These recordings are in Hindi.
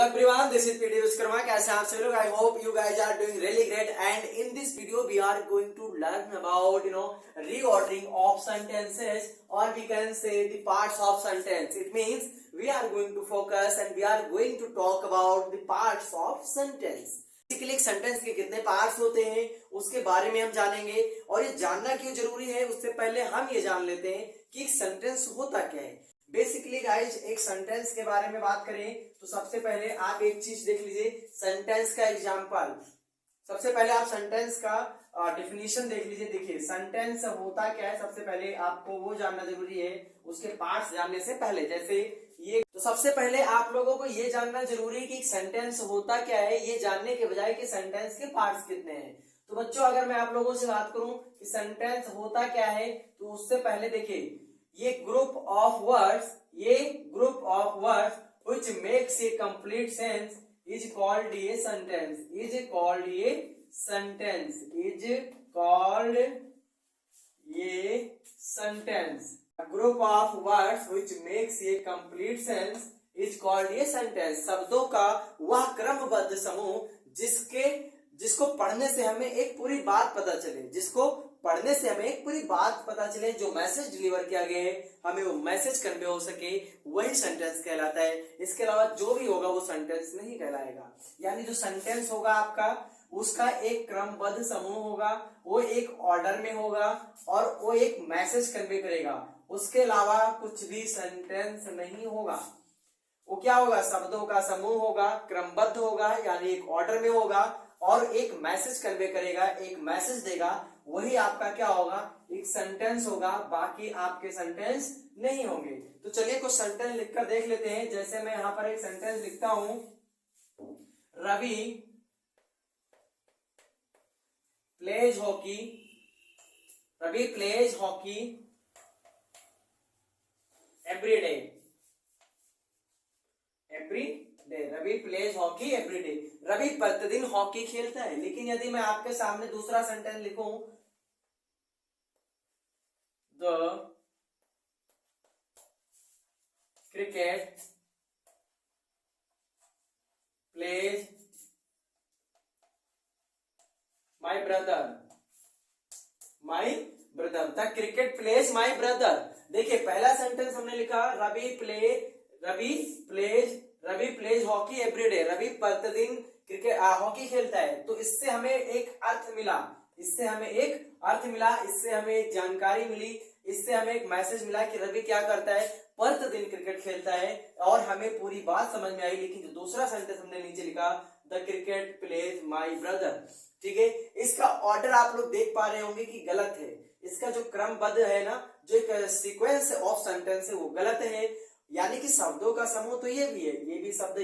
everyone, this is PT Vishkarma. कैसे हैं आप सभी लोग? I hope you guys are doing really great. And in this video, we are going to learn about reordering of sentences, or we can say the parts of sentence. It means we are going to focus and we are going to talk about the parts of sentence. Basically एक सेंटेंस के कितने पार्ट्स होते हैं उसके बारे में हम जानेंगे, और ये जानना क्यों जरूरी है उससे पहले हम ये जान लेते हैं कि एक सेंटेंस होता क्या है। बेसिकली गाइज एक सेंटेंस के बारे में बात करें तो सबसे पहले आप एक चीज देख लीजिए, सेंटेंस का एग्जांपल। सबसे पहले आप सेंटेंस का डेफिनेशन देख लीजिए। देखिए सेंटेंस होता क्या है, सबसे पहले आपको वो जानना जरूरी है उसके पार्ट्स जानने से पहले। जैसे ये तो सबसे पहले आप लोगों को ये जानना जरूरी है कि सेंटेंस होता क्या है, ये जानने के बजाय कि सेंटेंस के पार्ट्स कितने हैं। तो बच्चों अगर मैं आप लोगों से बात करूं कि सेंटेंस होता क्या है, तो उससे पहले देखिए ये group of words which makes a complete sense is called a sentence, A group of words which makes a complete sense is called a sentence. शब्दों का वह क्रमबद्ध समूह जिसको पढ़ने से हमें एक पूरी बात पता चले, जो मैसेज डिलीवर किया गया है हमें वो मैसेज कन्वे हो सके, वही सेंटेंस कहलाता है। इसके अलावा जो भी होगा वो सेंटेंस नहीं कहलाएगा। यानी जो सेंटेंस होगा आपका उसका एक क्रमबद्ध समूह होगा, वो एक ऑर्डर में होगा और वो एक मैसेज कन्वे करेगा। उसके अलावा कुछ भी सेंटेंस नहीं होगा। वो क्या होगा? शब्दों का समूह होगा, क्रमबद्ध होगा यानी एक ऑर्डर में होगा और एक मैसेज कन्वे करेगा, एक मैसेज देगा, वही आपका क्या होगा? एक सेंटेंस होगा। बाकी आपके सेंटेंस नहीं होंगे। तो चलिए कुछ सेंटेंस लिखकर देख लेते हैं। जैसे मैं यहां पर एक सेंटेंस लिखता हूं, Ravi plays hockey every day. Ravi plays hockey every day. Ravi प्रतिदिन हॉकी खेलता है। लेकिन यदि मैं आपके सामने दूसरा सेंटेंस लिखूं, the cricket plays my brother. The cricket plays my brother. देखिए पहला सेंटेंस हमने लिखा Ravi plays hockey every day. Ravi प्रतिदिन क्रिकेट हॉकी खेलता है। तो इससे हमें एक अर्थ मिला, इससे हमें एक जानकारी मिली, इससे हमें एक मैसेज मिला कि रवि क्या करता है? प्रतिदिन क्रिकेट खेलता है, और हमें पूरी बात समझ में आई। लेकिन जो दूसरा सेंटेंस हमने नीचे लिखा, the cricket plays my brother, ठीक है, इसका ऑर्डर आप लोग देख पा रहे होंगे कि गलत है। इसका जो क्रमबद्ध है ना, जो एक सीक्वेंस ऑफ सेंटेंस है वो गलत है। यानी कि शब्दों का समूह तो ये भी है, ये भी शब्द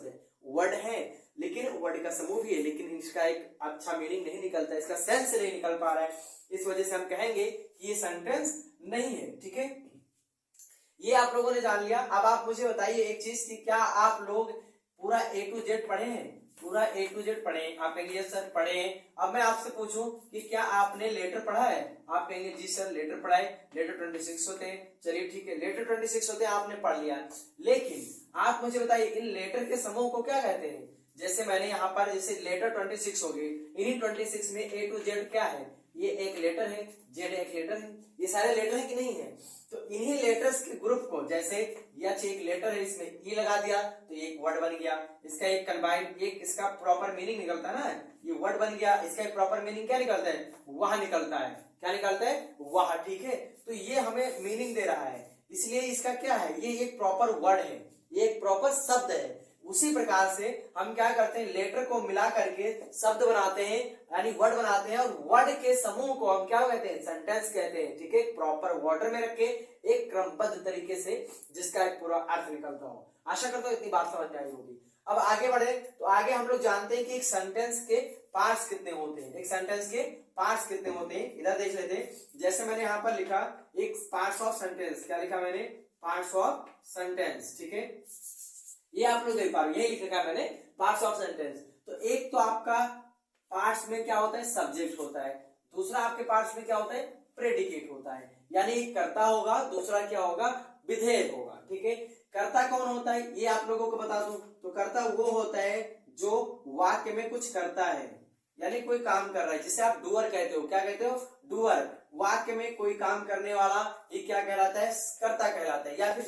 है, वर्ड है, लेकिन वर्ड का समूह भी है, लेकिन इसका एक अच्छा मीनिंग नहीं निकलता, इसका सेंस नहीं निकल पा रहा है। इस वजह से हम कहेंगे कि ये सेंटेंस नहीं है। ठीक है, ये आप लोगों ने जान लिया। अब आप मुझे बताइए एक चीज कि क्या आप लोग पूरा A to Z पढ़े हैं? आप कहेंगे यस सर पढ़े हैं। अब मैं आपसे पूछूं कि क्या आपने लेटर पढ़ा है? आप कहेंगे जी सर लेटर पढ़ा है। लेटर 26 होते हैं। चलिए ठीक है, लेटर 26 होते हैं, आपने पढ़ लिया। लेकिन आप मुझे बताइए इन लेटर के समूह को क्या कहते हैं? जैसे मैंने यहाँ पर जैसे लेटर 26 हो गए, इन्हीं 26 में A to Z क्या है? ये एक लेटर है, Z एक लेटर है, ये सारे लेटर है कि नहीं है? तो इन्हीं लेटर्स के ग्रुप को, जैसे यह एक लेटर है, इसमें ई लगा दिया तो ये एक वर्ड बन गया। इसका एक कंबाइंड एक इसका प्रॉपर मीनिंग निकलता है ना, ये वर्ड बन गया। इसका एक प्रॉपर मीनिंग क्या निकलता है? वह निकलता है। क्या निकलता है? वह। ठीक है, तो ये हमें मीनिंग दे रहा है, इसलिए इसका क्या है? ये एक प्रॉपर वर्ड है, ये एक प्रॉपर शब्द है। उसी प्रकार से हम क्या करते हैं? लेटर को मिला करके शब्द बनाते हैं, यानी वर्ड बनाते हैं, और वर्ड के समूह को हम क्या कहते हैं? सेंटेंस कहते हैं। ठीक है, प्रॉपर ऑर्डर में रख के एक क्रमबद्ध तरीके से जिसका एक पूरा अर्थ निकलता हो। आशा करता हूं इतनी बात समझ में आई होगी। अब आगे बढ़े तो आगे हम लोग जानते हैं कि एक सेंटेंस के पार्ट्स कितने होते हैं। इधर देख लेते हैं। जैसे मैंने यहाँ पर लिखा एक पार्ट्स ऑफ सेंटेंस। क्या लिखा मैंने? Parts of sentence. ठीक है, ये आप लोग देख पा रहे हो, यही लिख रखा है मैंने, पार्ट्स ऑफ सेंटेंस। तो एक तो आपका पार्ट्स में क्या होता है? सब्जेक्ट होता है। दूसरा आपके पार्ट्स में क्या होता है? प्रेडिकेट होता है, यानी कर्ता होगा, दूसरा क्या होगा? विधेय होगा। ठीक है, कर्ता कौन होता है ये आप लोगों को बता दूं तो कर्ता वो होता है जो वाक्य में कुछ करता है, यानी कोई काम कर रहा है, जिसे आप डूअर कहते हो। क्या कहते हो? डूअर। वाक्य में कोई काम करने वाला ये क्या कहलाता है? कर्ता कहलाता है। या फिर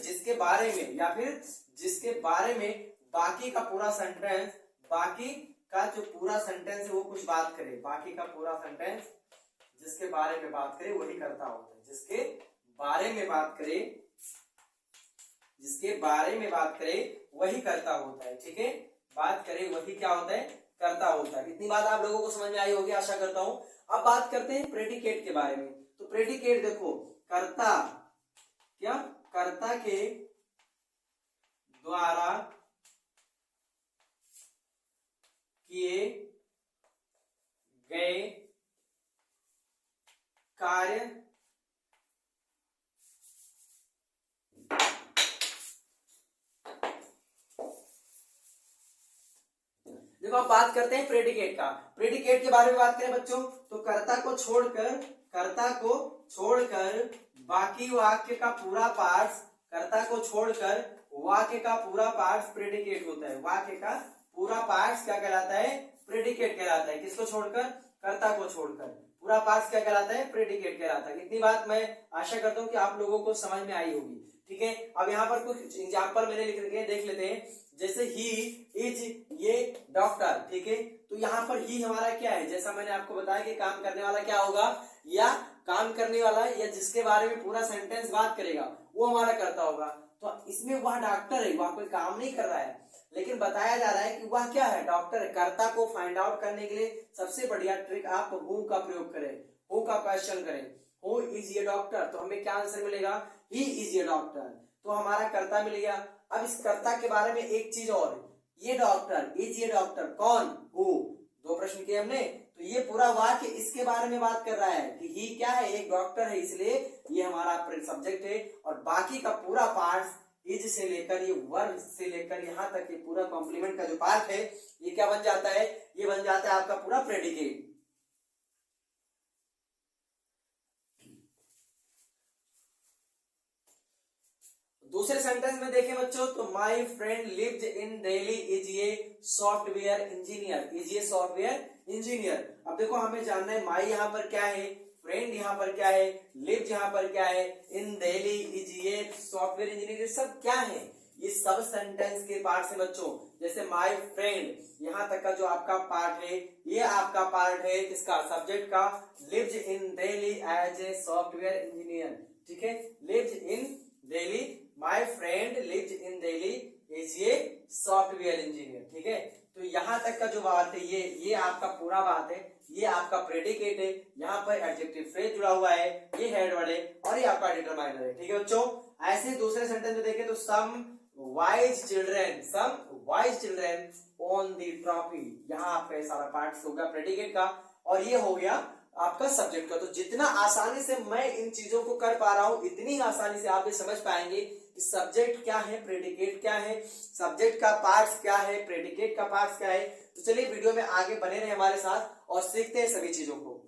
जिसके बारे में बाकी का पूरा सेंटेंस, बाकी का जो पूरा सेंटेंस है वो कुछ बात करे, बाकी का पूरा सेंटेंस जिसके बारे में बात करे वही कर्ता होता है। जिसके बारे में बात करे वही कर्ता होता है। ठीक है, बात करे वही क्या होता है? कर्ता होता है। इतनी बात आप लोगों को समझ में आई होगी आशा करता हूं। अब बात करते हैं प्रेडिकेट के बारे में। तो प्रेडिकेट देखो, कर्ता के द्वारा किए गए कार्य देखो अब बात करते हैं प्रेडिकेट का। प्रेडिकेट के बारे में बात करें बच्चों तो कर्ता को छोड़कर बाकी वाक्य का पूरा पार्ट, प्रेडिकेट होता है। वाक्य का पूरा पार्ट क्या कहलाता है? प्रेडिकेट कहलाता है। किसको छोड़कर? कर्ता को छोड़कर पूरा पार्ट क्या कहलाता है? प्रेडिकेट कहलाता है। इतनी बात मैं आशा करता हूं कि आप लोगों को समझ में आई होगी। ठीक है, अब यहाँ पर कुछ एग्जाम्पल मैंने लिख रखे हैं, देख लेते हैं। जैसे ही इज, ये डॉक्टर। ठीक है, तो यहाँ पर ही हमारा क्या है? जैसा मैंने आपको बताया कि काम करने वाला क्या होगा, या काम करने वाला या जिसके बारे में पूरा सेंटेंस बात करेगा वो हमारा कर्ता होगा। तो इसमें वह डॉक्टर है, वह कोई काम नहीं कर रहा है, लेकिन बताया जा रहा है कि वह क्या है? डॉक्टर है। कर्ता को फाइंड आउट करने के लिए सबसे बढ़िया ट्रिक आप हु का प्रयोग करें, हु का क्वेश्चन करें। हु इज ये डॉक्टर, तो हमें क्या आंसर मिलेगा? ही इज ये डॉक्टर, तो हमारा कर्ता मिल गया। अब इस कर्ता के बारे में एक चीज और, ये डॉक्टर, इज ये डॉक्टर, कौन? हु। दो प्रश्न किए हमने, तो ये पूरा वाक्य इसके बारे में बात कर रहा है कि ही क्या है? एक डॉक्टर है, इसलिए ये हमारा सब्जेक्ट है। और बाकी का पूरा पार्ट इज से लेकर ये वर्ब से लेकर यहाँ तक ये पूरा कॉम्प्लीमेंट का जो पार्ट है ये क्या बन जाता है? ये बन जाता है आपका पूरा प्रेडिकेट। दूसरे सेंटेंस में देखें बच्चों तो my friend lived in Delhi is ये सॉफ्टवेयर इंजीनियर। अब देखो हमें जानना है माई यहाँ पर क्या है, फ्रेंड यहाँ पर क्या है, लिव्ड यहाँ पर क्या है, इन दिल्ली इज ये सॉफ्टवेयर इंजीनियर, ये सब क्या है? ये सब सेंटेंस के पार्ट से बच्चों। जैसे माय फ्रेंड यहाँ तक का जो आपका पार्ट है ये आपका पार्ट है किसका? सब्जेक्ट का। Lived in Delhi as a software engineer. ठीक है, lived in Delhi, my friend lived in Delhi is ये सॉफ्टवेयर इंजीनियर। ठीक है, तो यहाँ तक का जो बात है ये आपका पूरा बात है, ये आपका प्रेडिकेट है, यहाँ पर एडजेक्टिव फ्रेज जुड़ा हुआ है, ये हेड वर्ड है और ये आपका डिटरमाइनर है। ठीक है बच्चों, ऐसे दूसरे सेंटेंस में देखें तो some wise children on the trophy, यहाँ आपका सारा पार्ट हो गया प्रेडिकेट का और ये हो गया आपका सब्जेक्ट का। तो जितना आसानी से मैं इन चीजों को कर पा रहा हूं उतनी आसानी से आप भी समझ पाएंगे कि सब्जेक्ट क्या है, प्रेडिकेट क्या है, सब्जेक्ट का पार्ट्स क्या है, प्रेडिकेट का पार्ट्स क्या है। तो चलिए वीडियो में आगे बने रहे हमारे साथ और सीखते हैं सभी चीजों को।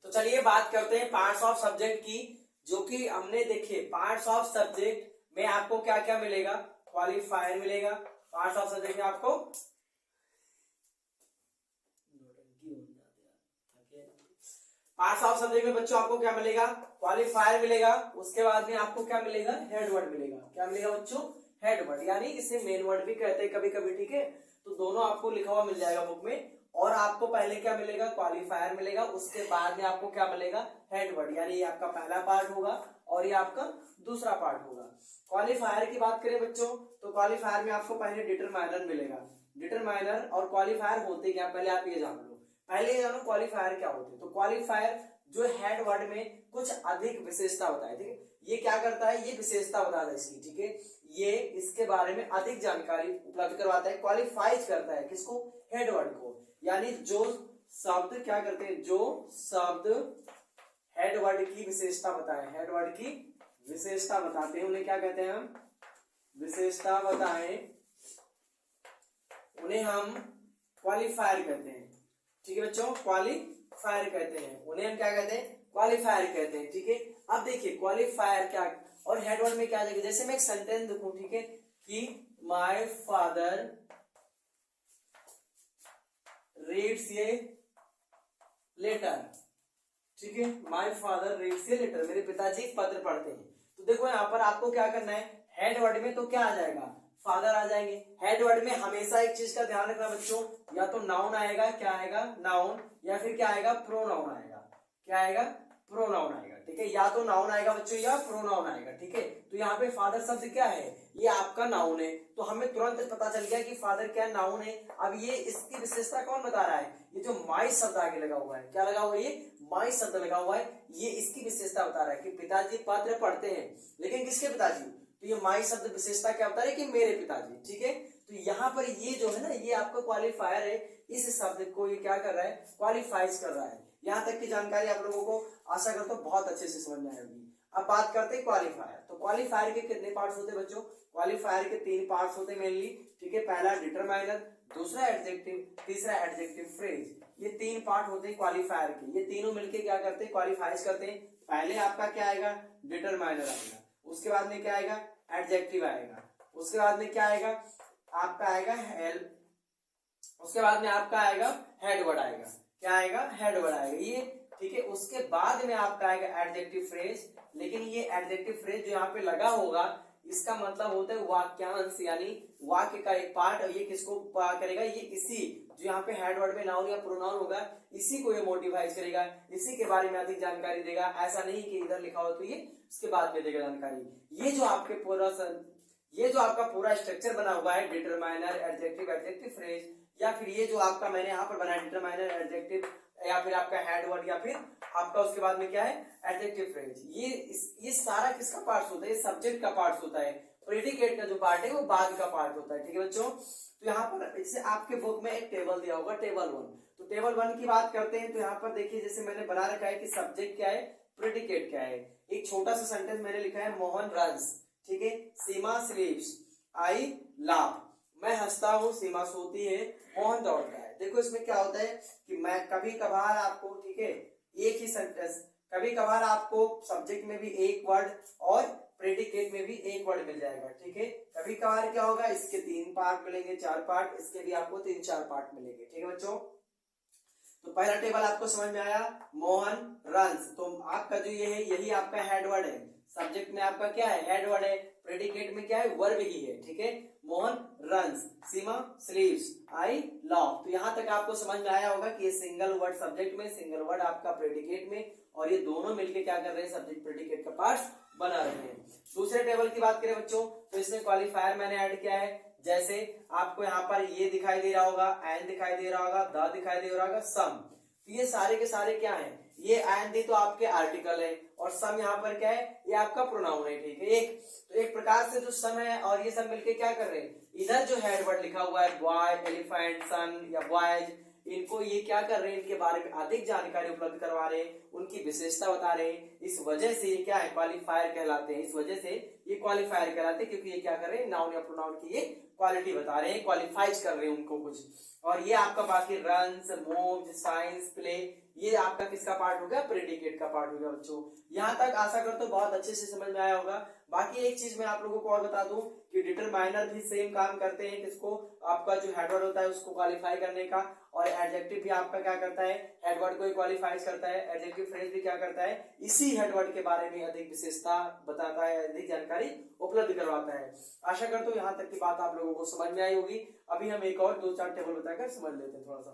तो चलिए बात करते हैं पार्ट्स ऑफ सब्जेक्ट की, जो कि हमने देखे पार्ट्स ऑफ सब्जेक्ट में आपको क्या क्या मिलेगा? क्वालिफायर मिलेगा। पार्ट्स ऑफ सब्जेक्ट में आपको पार्ट्स ऑफ सब्जेक्ट में बच्चों आपको क्या मिलेगा? क्वालिफायर मिलेगा। उसके बाद में आपको क्या मिलेगा? हेड वर्ड मिलेगा। क्या मिलेगा बच्चों? हेड वर्ड, यानी इसे मेन वर्ड भी कहते हैं कभी कभी। ठीक है, तो दोनों आपको लिखा हुआ मिल जाएगा बुक में। और आपको पहले क्या मिलेगा? क्वालिफायर मिलेगा। उसके बाद में आपको क्या मिलेगा? हेड वर्ड, यानी ये आपका पहला पार्ट होगा और ये आपका दूसरा पार्ट होगा। क्वालिफायर की बात करें बच्चों तो क्वालिफायर में आपको पहले डिटरमाइनर मिलेगा। डिटरमाइनर और क्वालिफायर होते क्या, पहले आप ये जान लो। पहले ये जानो क्वालिफायर क्या होते हैं। तो क्वालिफायर जो हेड वर्ड में कुछ अधिक विशेषता होता है। ठीक है, ये क्या करता है? ये विशेषता बताता है इसकी। ठीक है, ये इसके बारे में अधिक जानकारी उपलब्ध करवाता है, क्वालिफाइज करता है किसको? हेड वर्ड को। यानी जो शब्द क्या करते हैं? जो शब्द हेड वर्ड की विशेषता बताए, हेड वर्ड की विशेषता बताते हैं उन्हें क्या कहते हैं हम? विशेषता बताएं उन्हें हम क्वालिफायर कहते हैं। ठीक है बच्चों, क्वालिफायर कहते हैं उन्हें, हम क्या कहते हैं, क्वालिफायर कहते हैं। ठीक है, अब देखिए क्वालिफायर क्या और हेडवर्ड में क्या देखिए, जैसे मैं एक सेंटेंस देखूं, ठीक है, कि my father reads a letter. ठीक है, my father reads a letter, मेरे पिताजी पत्र पढ़ते हैं। तो देखो यहाँ पर आपको क्या करना है, हेड वर्ड में तो क्या आ जाएगा, फादर आ जाएंगे। हेड वर्ड में हमेशा एक चीज का ध्यान रखना बच्चों, या तो नाउन आएगा, क्या आएगा, नाउन, या फिर क्या आएगा, प्रोनाउन आएगा। क्या आएगा, प्रोनाउन आएगा। ठीक है, या तो नाउन आएगा बच्चों या प्रोनाउन आएगा। ठीक है, तो यहाँ पे फादर शब्द क्या है, ये आपका नाउन है, तो हमें तुरंत पता चल गया कि फादर क्या नाउन है। अब ये इसकी विशेषता कौन बता रहा है, ये जो माई शब्द आगे लगा हुआ है, क्या लगा हुआ है, ये माई शब्द लगा हुआ है, ये इसकी विशेषता बता रहा है कि पिताजी पत्र पढ़ते हैं। लेकिन किसके पिताजी, तो ये माई शब्द विशेषता क्या बता रहा है कि मेरे पिताजी। ठीक है, तो यहाँ पर ये जो है ना, ये आपका क्वालिफायर है, इस शब्द को ये क्या कर रहा है, क्वालिफाइज कर रहा है। यहाँ तक की जानकारी आप लोगों को आशा करता हूँ बहुत अच्छे से समझ में आएगी। अब बात करते हैं क्वालिफायर। तो क्वालिफायर के कितने पार्ट्स होते हैं बच्चों, क्वालिफायर के 3 पार्ट्स होते हैं मेनली। ठीक है, पहला डिटरमाइनर, दूसरा एडजेक्टिव, तीसरा एडजेक्टिव फ्रेज। ये 3 पार्ट होते हैं क्वालिफायर के, ये तीनों मिलके क्या करते हैं, क्वालिफाइज करते हैं। पहले आपका क्या आएगा, डिटरमाइनर आएगा, उसके बाद में क्या आएगा, एडजेक्टिव आएगा, उसके बाद में क्या आएगा, आपका आएगा हेल्प, उसके बाद में आपका आएगा हेडवर्ड आएगा। क्या आएगा, हेडवर्ड आएगा ये। ठीक है, उसके बाद में आपका आएगा एडजेक्टिव फ्रेज। लेकिन ये एडजेक्टिव फ्रेज जो यहाँ पे लगा होगा, इसका मतलब होता है वाक्यांश, यानी वाक्य का एक पार्ट। और ये किसको करेगा, ये इसी जो यहाँ पे हेडवर्ड में नाउन या प्रोनाउन होगा, इसी को ये मोटिवाइज करेगा, इसी के बारे में अधिक जानकारी देगा। ऐसा नहीं कि इधर लिखा हो तो ये उसके बाद में देगा जानकारी। ये जो आपके ये जो आपका पूरा स्ट्रक्चर बना हुआ है, डिटरमाइनर, एडजेक्टिव, एडजेक्टिव फ्रेज, या फिर ये जो आपका मैंने यहाँ पर बनाया डिटरमाइनर, एडजेक्टिव, या फिर आपका हेडवर्ड, या फिर आपका उसके बाद में क्या है, एडजेक्टिव फ्रेज, ये सारा किसका पार्ट होता है, ये सब्जेक्ट का पार्ट होता है। प्रेडिकेट का जो पार्ट है वो बाद का पार्ट होता है। ठीक है बच्चों, तो यहाँ पर जैसे आपके बुक में एक टेबल दिया होगा, टेबल 1। तो टेबल 1 की बात करते हैं, तो यहाँ पर देखिए जैसे मैंने बना रखा है कि सब्जेक्ट क्या है, प्रेडिकेट क्या है। एक छोटा सा सेंटेंस मैंने लिखा है, मोहन रन्स। ठीक है, सीमा स्लीप्स, आई लाफ, मैं हंसता हूँ, सीमा सोती है, मोहन दौड़ता है। देखो इसमें क्या होता है कि मैं कभी कभार आपको, ठीक है, एक ही सेंटेंस, कभी कभार आपको सब्जेक्ट में भी एक वर्ड और प्रेडिकेट में भी एक वर्ड मिल जाएगा। ठीक है, कभी कभार क्या होगा, इसके 3 पार्ट मिलेंगे, 4 पार्ट, इसके भी आपको 3-4 पार्ट मिलेंगे। ठीक है बच्चों, तो पहला टेबल आपको समझ में आया, मोहन रन्स। तो आपका जो ये है, यही आपका हेडवर्ड है। सब्जेक्ट में आपका क्या है, हेडवर्ड है, प्रेडिकेट में क्या है, वर्ब ही है। ठीक है, मोहन रन्स, सीमा स्लीव्स, आई लाफ। तो यहां तक आपको समझ में आया होगा कि ये सिंगल वर्ड सब्जेक्ट में, सिंगल वर्ड आपका प्रेडिकेट में, और ये दोनों मिलके क्या कर रहे हैं, सब्जेक्ट प्रेडिकेट का पार्ट बना रहे हैं। दूसरे टेबल की बात करें बच्चों, तो इसमें क्वालिफायर मैंने ऐड किया है। जैसे आपको यहाँ पर ये दिखाई दे रहा होगा, एंड दिखाई दे रहा होगा, द दिखाई दे रहा होगा, सम। तो ये सारे के सारे क्या है, ये एंड तो आपके आर्टिकल है, और सम यहाँ पर क्या है, ये आपका प्रोनाउन है। ठीक है, तो एक प्रकार से जो सम है और ये सब मिलके क्या कर रहे हैं, इधर जो हेडवर्ड लिखा हुआ है, बॉय, एलिफेंट, सन या बॉयज, इनको ये क्या कर रहे हैं, इनके बारे में अधिक जानकारी उपलब्ध करवा रहे हैं, उनकी विशेषता बता रहे हैं। इस वजह से ये क्या है, क्वालिफायर कहलाते हैं। इस वजह से ये क्वालिफायर कहलाते हैं, क्योंकि ये क्या कर रहे हैं, नाउन या प्रोनाउन की ये क्वालिटी बता रहे हैं, क्वालिफाइज कर रहे हैं उनको कुछ। और ये आपका बाकी रन्स, मूव्स, साइंस, प्ले, ये आपका किसका पार्ट हो गया, प्रेडिकेट का पार्ट हो गया बच्चों। यहाँ तक आशा करता हूँ बहुत अच्छे से समझ में आया होगा। बाकी एक चीज मैं आप लोगों को और बता दूं कि डिटरमाइनर भी सेम काम करते हैं, किसको, आपका जो हेडवर्ड होता है उसको क्वालिफाई करने का, और एडजेक्टिव भी आपका क्या करता है, हेडवर्ड को क्वालिफाई करता है। एडजेक्टिव फ्रेज भी क्या करता है, इसी हेडवर्ड के बारे में अधिक विशेषता बताता है, अधिक जानकारी उपलब्ध करवाता है। आशा करता हूँ यहाँ तक की बात आप लोगों को समझ में आई होगी। अभी हम एक और 2-4 टेबल बताकर समझ लेते हैं थोड़ा सा।